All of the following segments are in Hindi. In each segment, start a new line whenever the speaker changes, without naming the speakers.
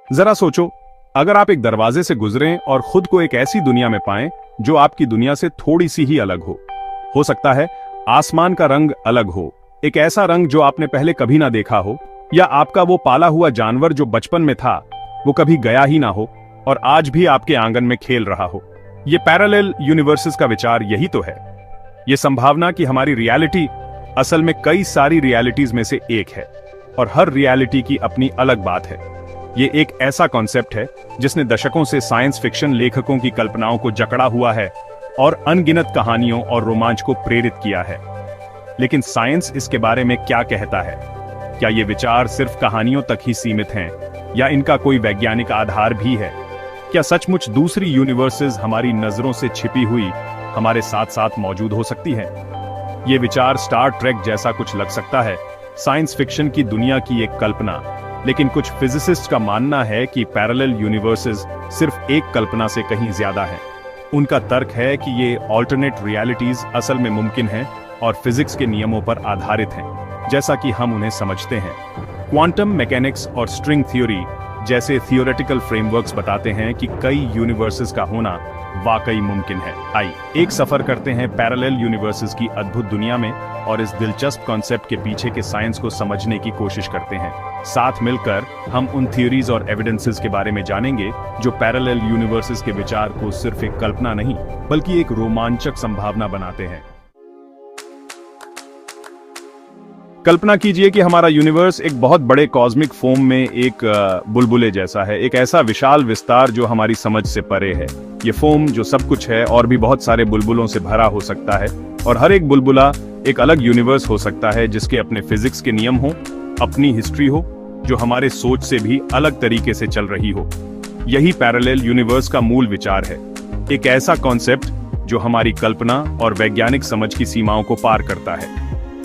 जरा सोचो, अगर आप एक दरवाजे से गुजरें और खुद को एक ऐसी दुनिया में पाएं जो आपकी दुनिया से थोड़ी सी ही अलग हो सकता है आसमान का रंग अलग हो, एक ऐसा रंग जो आपने पहले कभी ना देखा हो, या आपका वो पाला हुआ जानवर जो बचपन में था वो कभी गया ही ना हो और आज भी आपके आंगन में खेल रहा हो। ये पैरेलल यूनिवर्सेस का विचार यही तो है, ये संभावना कि हमारी रियलिटी असल में कई सारी रियलिटीज में से एक है और हर रियलिटी की अपनी अलग बात है। ये एक ऐसा कॉन्सेप्ट है जिसने दशकों से साइंस फिक्शन लेखकों की कल्पनाओं को जकड़ा हुआ है और अनगिनत कहानियों और रोमांच को प्रेरित किया है। लेकिन साइंस इसके बारे में क्या कहता है? क्या ये विचार सिर्फ कहानियों तक ही सीमित हैं या इनका कोई वैज्ञानिक आधार भी है? क्या सचमुच दूसरी यूनिवर्सेस हमारी नजरों से छिपी हुई हमारे साथ साथ मौजूद हो सकती हैं? ये विचार स्टार ट्रेक जैसा कुछ लग सकता है, साइंस फिक्शन की दुनिया की एक कल्पना, लेकिन कुछ फिजिसिस्ट का मानना है कि पैरेलल यूनिवर्सेस सिर्फ एक कल्पना से कहीं ज्यादा है। उनका तर्क है कि ये ऑल्टरनेट रियलिटीज असल में मुमकिन हैं और फिजिक्स के नियमों पर आधारित हैं, जैसा कि हम उन्हें समझते हैं। क्वांटम मैकेनिक्स और स्ट्रिंग थ्योरी जैसे थियोरेटिकल फ्रेमवर्क्स बताते हैं कि कई यूनिवर्सेस का होना वाकई मुमकिन है। आइए एक सफर करते हैं पैरेलल यूनिवर्सेस की अद्भुत दुनिया में और इस दिलचस्प कॉन्सेप्ट के पीछे के साइंस को समझने की कोशिश करते हैं। साथ मिलकर हम उन थ्योरीज और एविडेंसेस के बारे में जानेंगे जो पैरेलल यूनिवर्सेस के विचार को सिर्फ एक कल्पना नहीं बल्कि एक रोमांचक संभावना बनाते हैं। कल्पना कीजिए कि हमारा यूनिवर्स एक बहुत बड़े कॉस्मिक फोम में एक बुलबुले जैसा है, एक ऐसा विशाल विस्तार जो हमारी समझ से परे है। ये फोम जो सब कुछ है और भी बहुत सारे बुलबुलों से भरा हो सकता है और हर एक बुलबुला एक अलग यूनिवर्स हो सकता है जिसके अपने फिजिक्स के नियम हो, अपनी हिस्ट्री हो जो हमारे सोच से भी अलग तरीके से चल रही हो। यही पैरेलल यूनिवर्स का मूल विचार है, एक ऐसा कॉन्सेप्ट जो हमारी कल्पना और वैज्ञानिक समझ की सीमाओं को पार करता है।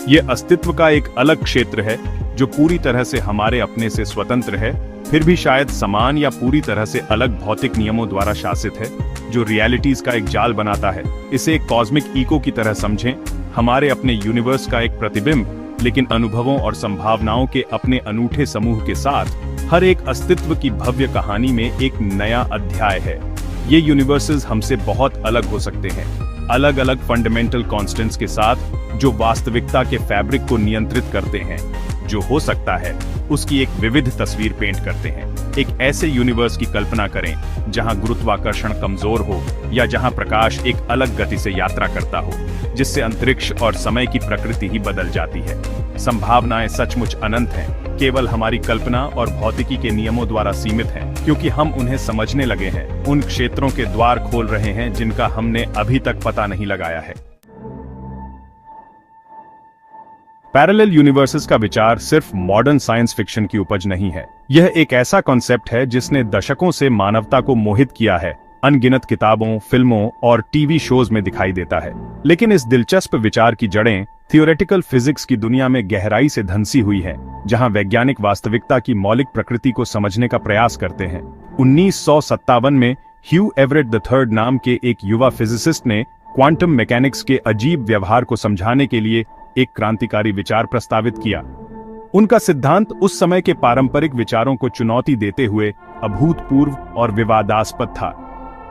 ये अस्तित्व का एक अलग क्षेत्र है जो पूरी तरह से हमारे अपने से स्वतंत्र है, फिर भी शायद समान या पूरी तरह से अलग भौतिक नियमों द्वारा शासित है, जो रियलिटीज का एक जाल बनाता है। इसे एक कॉस्मिक इको की तरह समझें, हमारे अपने यूनिवर्स का एक प्रतिबिंब, लेकिन अनुभवों और संभावनाओं के अपने अनूठे समूह के साथ हर एक अस्तित्व की भव्य कहानी में एक नया अध्याय है। ये यूनिवर्सेस हमसे बहुत अलग हो सकते हैं, अलग अलग फंडामेंटल कॉन्स्टेंट्स के साथ जो वास्तविकता के फैब्रिक को नियंत्रित करते हैं। जो हो सकता है उसकी एक विविध तस्वीर पेंट करते हैं। एक ऐसे यूनिवर्स की कल्पना करें जहां गुरुत्वाकर्षण कमजोर हो या जहां प्रकाश एक अलग गति से यात्रा करता हो, जिससे अंतरिक्ष और समय की प्रकृति ही बदल जाती है। संभावनाएं सचमुच अनंत हैं, केवल हमारी कल्पना और भौतिकी के नियमों द्वारा सीमित हैं, क्योंकि हम उन्हें समझने लगे हैं। उन क्षेत्रों के द्वार खोल रहे हैं जिनका हमने अभी तक पता नहीं लगाया है। पैरेलल यूनिवर्सेस का विचार सिर्फ मॉडर्न साइंस फिक्शन की उपज नहीं है, यह एक ऐसा कॉन्सेप्ट है जिसने दशकों से मानवता को मोहित किया है, अनगिनत किताबों, फिल्मों और टीवी शोज में दिखाई देता है। लेकिन इस दिलचस्प विचार की जड़ें थियोरेटिकल फिजिक्स की दुनिया में गहराई से धंसी हुई हैं, जहां वैज्ञानिक वास्तविकता की मौलिक प्रकृति को समझने का प्रयास करते हैं। 1957 में ह्यू एवरेट III नाम के एक युवा फिजिसिस्ट ने क्वांटम मैकेनिक्स के अजीब व्यवहार को समझाने के लिए एक क्रांतिकारी विचार प्रस्तावित किया। उनका सिद्धांत उस समय के पारंपरिक विचारों को चुनौती देते हुए अभूतपूर्व और विवादास्पद था।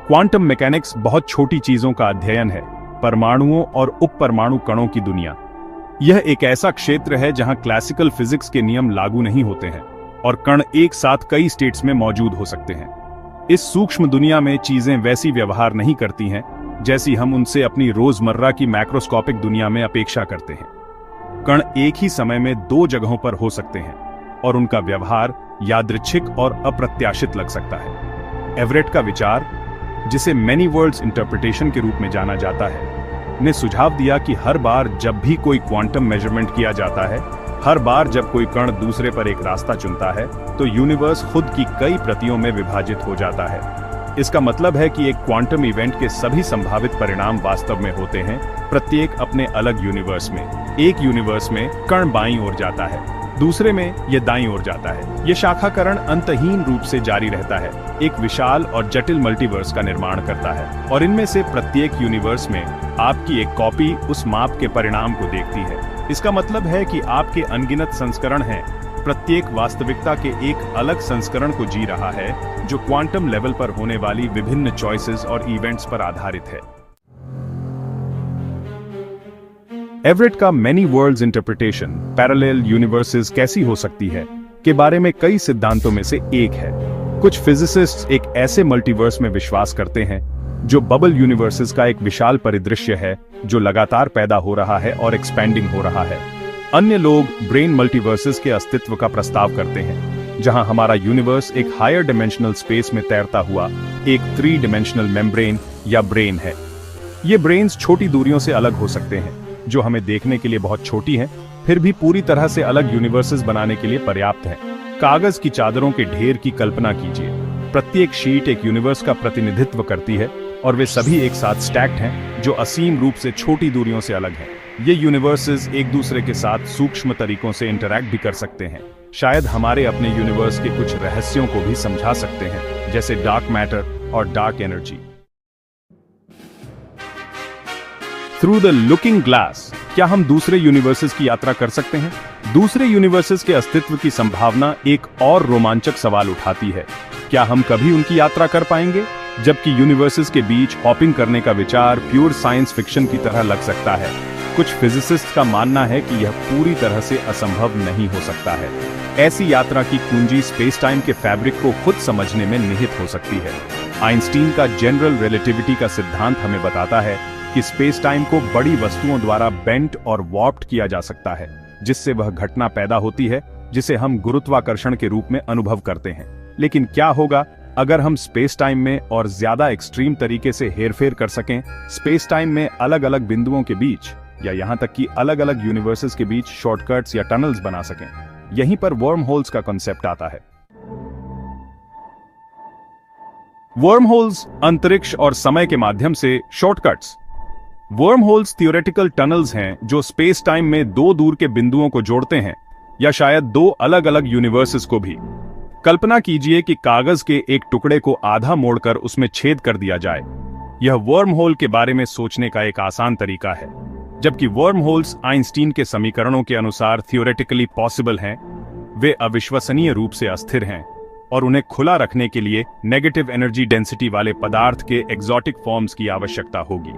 क्वांटम मैकेनिक्स बहुत छोटी चीजों का अध्ययन है, परमाणुओं और उपपरमाणु कणों की दुनिया। यह एक ऐसा क्षेत्र है जहां क्लासिकल फिजिक्स के नियम लागू नहीं होते हैं और कण एक साथ कई स्टेट्स में मौजूद हो सकते हैं। इस सूक्ष्म दुनिया में चीजें वैसी व्यवहार नहीं करती हैं जैसी हम उनसे अपनी रोजमर्रा की मैक्रोस्कोपिक दुनिया में अपेक्षा करते हैं। कण एक ही समय में दो जगहों पर हो सकते हैं और उनका व्यवहार यादृच्छिक और अप्रत्याशित लग सकता है। एवरेट का विचार, जिसे मैनी वर्ल्ड्स इंटरप्रिटेशन के रूप में जाना जाता है, ने सुझाव दिया कि हर बार जब भी कोई क्वांटम मेजरमेंट किया जाता है, हर बार जब कोई कण दूसरे पर एक रास्ता चुनता है, तो यूनिवर्स खुद की कई प्रतियों में विभाजित हो जाता है। इसका मतलब है कि एक क्वांटम इवेंट के सभी संभावित परिणाम वास्तव में होते हैं, प्रत्येक अपने अलग यूनिवर्स में। एक यूनिवर्स में कण बाईं ओर जाता है, दूसरे में यह दाईं ओर जाता है। यह शाखाकरण अंतहीन रूप से जारी रहता है, एक विशाल और जटिल मल्टीवर्स का निर्माण करता है, और इनमें से प्रत्येक यूनिवर्स में आपकी एक कॉपी उस माप के परिणाम को देखती है। इसका मतलब है कि आपके अनगिनत संस्करण हैं प्रत्येक वास्तविकता के एक अलग संस्करण को जी रहा है जो क्वांटम लेवल पर होने वाली विभिन्न चॉइसेस और इवेंट्स पर आधारित है। एवरेट का many world's interpretation parallel universes कैसी हो सकती है के बारे में कई सिद्धांतों में से एक है। कुछ फिजिसिस्ट्स एक ऐसे मल्टीवर्स में विश्वास करते हैं जो बबल यूनिवर्सेस का एक विशाल परिदृश्य है जो लगातार पैदा हो रहा है और एक्सपेंडिंग हो रहा है। अन्य लोग ब्रेन मल्टीवर्सेस के अस्तित्व का प्रस्ताव करते हैं जहां हमारा यूनिवर्स एक हायर डिमेंशनल स्पेस में तैरता हुआ एक 3 डिमेंशनल मेम्ब्रेन या ब्रेन है। ये ब्रेन्स छोटी दूरियों से अलग हो सकते हैं जो हमें देखने के लिए बहुत छोटी हैं, फिर भी पूरी तरह से अलग यूनिवर्सेस बनाने के लिए पर्याप्त हैं। कागज की चादरों के ढेर की कल्पना कीजिए। प्रत्येक शीट एक यूनिवर्स का प्रतिनिधित्व करती है और वे सभी एक साथ स्टैक्ड हैं जो असीम रूप से छोटी दूरियों से अलग हैं। ये यूनिवर्सेस एक दूसरे के साथ सूक्ष्म तरीकों से इंटरैक्ट भी कर सकते हैं। शायद हमारे अपने यूनिवर्स के कुछ रहस्यों को भी समझा सकते हैं, जैसे डार्क मैटर और dark energy. Through the looking glass, क्या हम दूसरे यूनिवर्सेस की यात्रा कर सकते हैं? दूसरे यूनिवर्सेस के अस्तित्व की संभावना एक और रोमांचक सवाल उठाती है। क्या हम कभी उनकी यात्रा कर पाएंगे? जबकि यूनिवर्सेस के बीच हॉपिंग करने का विचार प्योर साइंस फिक्शन की तरह लग सकता है, कुछ फिजिसिस्ट का मानना है कि यह पूरी तरह से असंभव नहीं हो सकता है। ऐसी यात्रा की कुंजी स्पेस टाइम के फैब्रिक को खुद समझने में निहित हो सकती है। आइंस्टीन का जनरल रिलेटिविटी का सिद्धांत हमें बताता है कि स्पेस टाइम को बड़ी वस्तुओं द्वारा बेंट और वॉर्प्ड किया जा सकता है, जिससे वह घटना पैदा होती है जिसे हम गुरुत्वाकर्षण के रूप में अनुभव करते हैं। लेकिन क्या होगा अगर हम स्पेस टाइम में और ज्यादा एक्सट्रीम तरीके से हेरफेर कर सकें, स्पेस टाइम में अलग अलग बिंदुओं के बीच या यहां तक कि अलग अलग यूनिवर्सेस के बीच शॉर्टकट्स या टनल्स बना सकें? यहीं पर वर्म होल्स का कॉन्सेप्ट आता है। वर्म होल्स अंतरिक्ष और समय के माध्यम से shortcuts. Worm holes theoretical tunnels हैं जो स्पेस टाइम में दो दूर के बिंदुओं को जोड़ते हैं, या शायद दो अलग अलग यूनिवर्सेस को भी। कल्पना कीजिए कि कागज के एक टुकड़े को आधा मोड़कर उसमें छेद कर दिया जाए। यह वर्म होल के बारे में सोचने का एक आसान तरीका है। जबकि वर्म होल्स आइंस्टीन के समीकरणों के अनुसार थियोरेटिकली पॉसिबल हैं, वे अविश्वसनीय रूप से अस्थिर हैं और उन्हें खुला रखने के लिए नेगेटिव एनर्जी डेंसिटी वाले पदार्थ के एक्सोटिक फॉर्म्स की आवश्यकता होगी।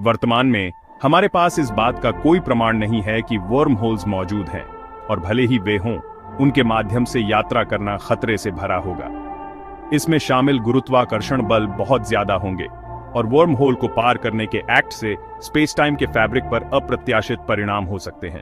वर्तमान में हमारे पास इस बात का कोई प्रमाण नहीं है कि वर्म होल्स मौजूद हैं, और भले ही वे हों, उनके माध्यम से यात्रा करना खतरे से भरा होगा। इसमें शामिल गुरुत्वाकर्षण बल बहुत ज्यादा होंगे और वर्म होल को पार करने के एक्ट से स्पेस टाइम के फैब्रिक पर अप्रत्याशित परिणाम हो सकते हैं।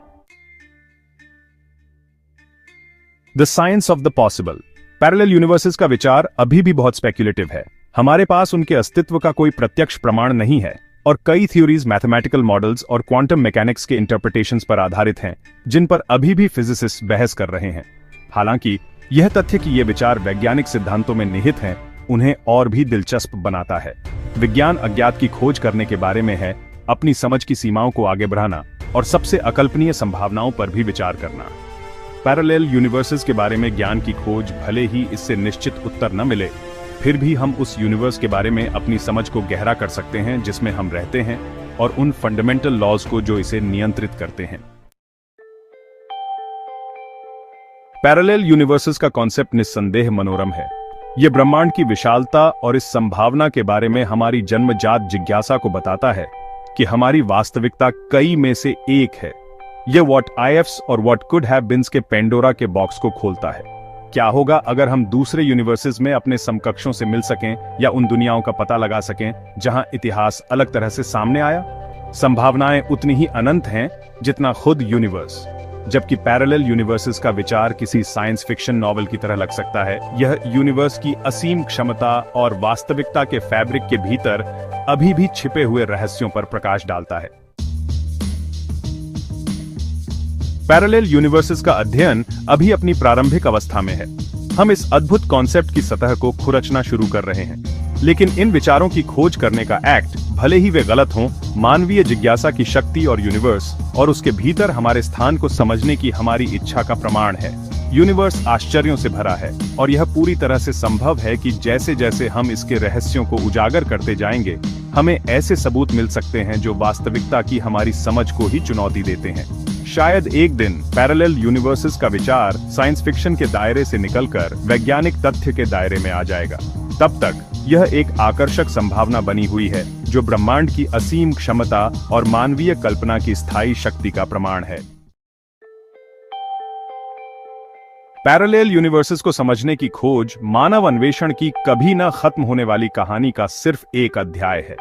The science of the possible. Parallel universes का विचार अभी भी बहुत स्पेक्युलेटिव है। हमारे पास उनके अस्तित्व का कोई प्रत्यक्ष प्रमाण नहीं है और कई थ्योरीज मैथमेटिकल मॉडल्स और क्वांटम मैकेनिक्स के इंटरप्रिटेशंस पर आधारित हैं, जिन पर अभी भी फिजिसिस्ट बहस कर रहे हैं। हालांकि यह तथ्य कि ये विचार वैज्ञानिक सिद्धांतों में निहित हैं, उन्हें और भी दिलचस्प बनाता है। विज्ञान अज्ञात की खोज करने के बारे में है, अपनी समझ की सीमाओं को आगे बढ़ाना और सबसे अकल्पनीय संभावनाओं पर भी विचार करना। पैरेलल यूनिवर्सेस के बारे में ज्ञान की खोज भले ही इससे निश्चित उत्तर न मिले, फिर भी हम उस यूनिवर्स के बारे में अपनी समझ को गहरा कर सकते हैं जिसमें हम रहते हैं और उन फंडामेंटल लॉज को जो इसे नियंत्रित करते हैं। पैरेलल यूनिवर्सेस का कॉन्सेप्ट निस्संदेह मनोरम है। यह ब्रह्मांड की विशालता और इस संभावना के बारे में हमारी जन्मजात जिज्ञासा को बताता है कि हमारी वास्तविकता कई में से एक है। यह व्हाट इफ्स और व्हाट कुड हैव बीन्स के पेंडोरा के बॉक्स को खोलता है। क्या होगा अगर हम दूसरे यूनिवर्सेस में अपने समकक्षों से मिल सकें या उन दुनियाओं का पता लगा सकें जहां इतिहास अलग तरह से सामने आया? संभावनाएं उतनी ही अनंत हैं जितना खुद यूनिवर्स। जबकि पैरेलल यूनिवर्सेस का विचार किसी साइंस फिक्शन नॉवल की तरह लग सकता है, यह यूनिवर्स की असीम क्षमता और वास्तविकता के फैब्रिक के भीतर अभी भी छिपे हुए रहस्यों पर प्रकाश डालता है। पैरेलल यूनिवर्सेस का अध्ययन अभी अपनी प्रारंभिक अवस्था में है। हम इस अद्भुत कॉन्सेप्ट की सतह को खुरचना शुरू कर रहे हैं, लेकिन इन विचारों की खोज करने का एक्ट, भले ही वे गलत हों, मानवीय जिज्ञासा की शक्ति और यूनिवर्स और उसके भीतर हमारे स्थान को समझने की हमारी इच्छा का प्रमाण है। यूनिवर्स आश्चर्यों से भरा है और यह पूरी तरह से संभव है कि जैसे जैसे हम इसके रहस्यों को उजागर करते जाएंगे, हमें ऐसे सबूत मिल सकते हैं जो वास्तविकता की हमारी समझ को ही चुनौती देते हैं। शायद एक दिन पैरेलल यूनिवर्सेस का विचार साइंस फिक्शन के दायरे से निकलकर वैज्ञानिक तथ्य के दायरे में आ जाएगा। तब तक यह एक आकर्षक संभावना बनी हुई है जो ब्रह्मांड की असीम क्षमता और मानवीय कल्पना की स्थायी शक्ति का प्रमाण है। पैरेलल यूनिवर्सेस को समझने की खोज मानव अन्वेषण की कभी न खत्म होने वाली कहानी का सिर्फ एक अध्याय है।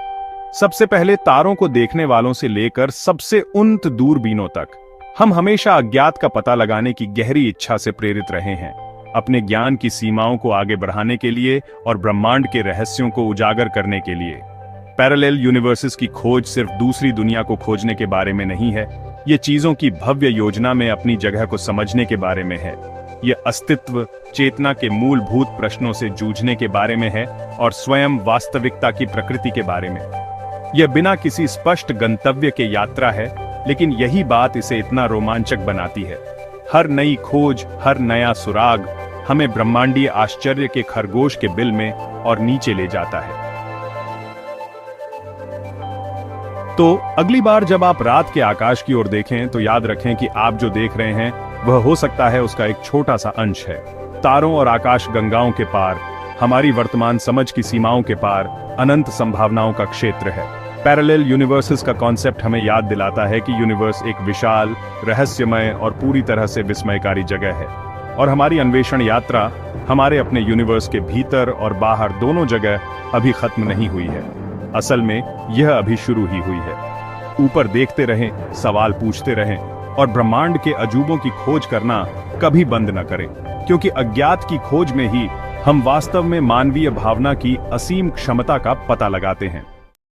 सबसे पहले तारों को देखने वालों से लेकर सबसे उन्नत दूरबीनों तक हम हमेशा अज्ञात का पता लगाने की गहरी इच्छा से प्रेरित रहे हैं, अपने ज्ञान की सीमाओं को आगे बढ़ाने के लिए और ब्रह्मांड के रहस्यों को उजागर करने के लिए। पैरेलल यूनिवर्सेस की खोज सिर्फ दूसरी दुनिया को खोजने के बारे में नहीं है, ये चीजों की भव्य योजना में अपनी जगह को समझने के बारे में है। ये अस्तित्व, चेतना के मूलभूत प्रश्नों से जूझने के बारे में है और स्वयं वास्तविकता की प्रकृति के बारे में। यह बिना किसी स्पष्ट गंतव्य के यात्रा है, लेकिन यही बात इसे इतना रोमांचक बनाती है। हर नई खोज, हर नया सुराग हमें ब्रह्मांडीय आश्चर्य के खरगोश के बिल में और नीचे ले जाता है। तो अगली बार जब आप रात के आकाश की ओर देखें तो याद रखें कि आप जो देख रहे हैं वह हो सकता है उसका एक छोटा सा अंश है। तारों और आकाश गंगाओं के पार, हमारी वर्तमान समझ की सीमाओं के पार अनंत संभावनाओं का क्षेत्र है। पैरेलल यूनिवर्सेस का कॉन्सेप्ट हमें याद दिलाता है कि यूनिवर्स एक विशाल, रहस्यमय और पूरी तरह से विस्मयकारी जगह है, और हमारी अन्वेषण यात्रा हमारे अपने यूनिवर्स के भीतर और बाहर दोनों जगह अभी खत्म नहीं हुई है। असल में यह अभी शुरू ही हुई है। ऊपर देखते रहें, सवाल पूछते रहें और ब्रह्मांड के अजूबों की खोज करना कभी बंद न करें, क्योंकि अज्ञात की खोज में ही हम वास्तव में मानवीय भावना की असीम क्षमता का पता लगाते हैं।